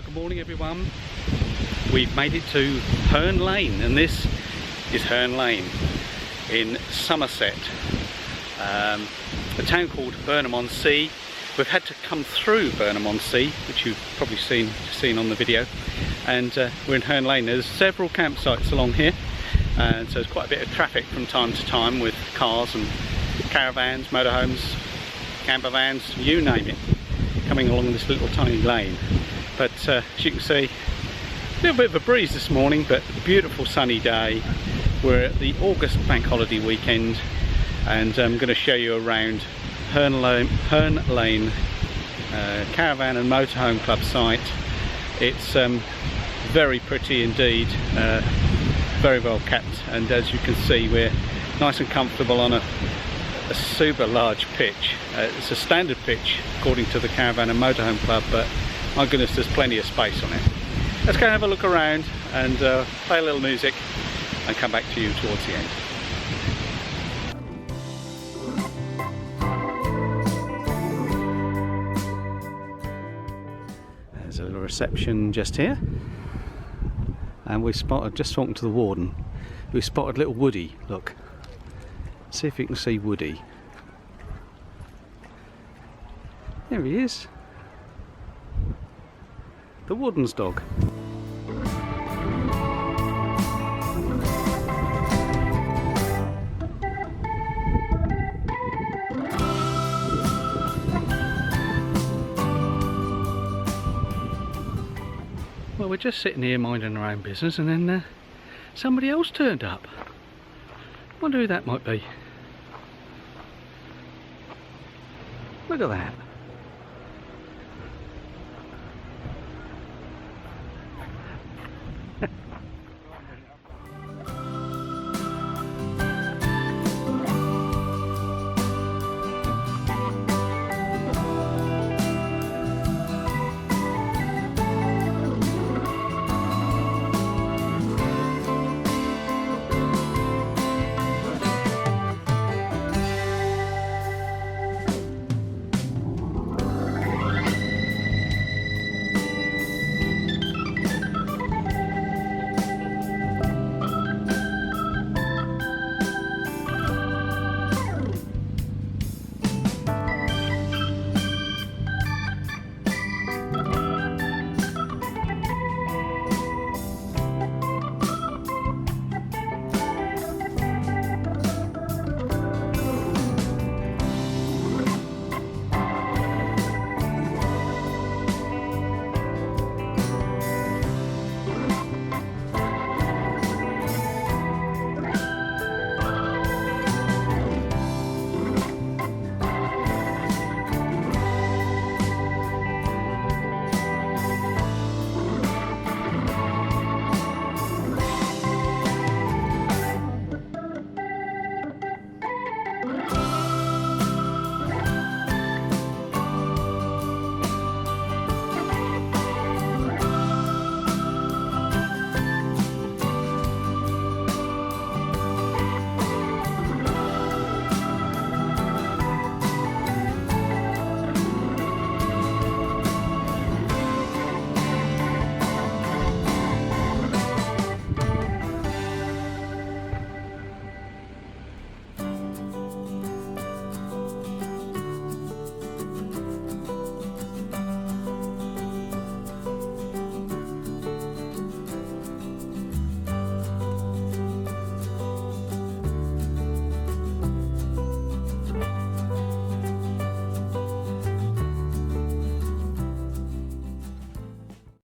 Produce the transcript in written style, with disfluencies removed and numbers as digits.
Good morning everyone. We've made it to Hurn Lane, and this is Hurn Lane in Somerset, a town called Burnham on Sea. We've had to come through Burnham on Sea, which you've probably seen on the video, and we're in Hurn Lane. There's several campsites along here, and so there's quite a bit of traffic from time to time with cars and caravans, motorhomes, camper vans, you name it, coming along this little tiny lane. But as you can see, a little bit of a breeze this morning, but a beautiful sunny day. We're at the August bank holiday weekend, and I'm going to show you around Hurn Lane Caravan and Motorhome Club site. It's very pretty indeed, very well kept, and as you can see, we're nice and comfortable on a super large pitch. It's a standard pitch according to the Caravan and Motorhome Club, but my goodness, there's plenty of space on it. Let's go and have a look around and play a little music and come back to you towards the end. There's a little reception just here, and we spotted, just talking to the warden, we spotted little Woody. Look, see if you can see Woody. There he is. The warden's dog. Well, we're just sitting here minding our own business, and then somebody else turned up. Wonder who that might be. Look at that.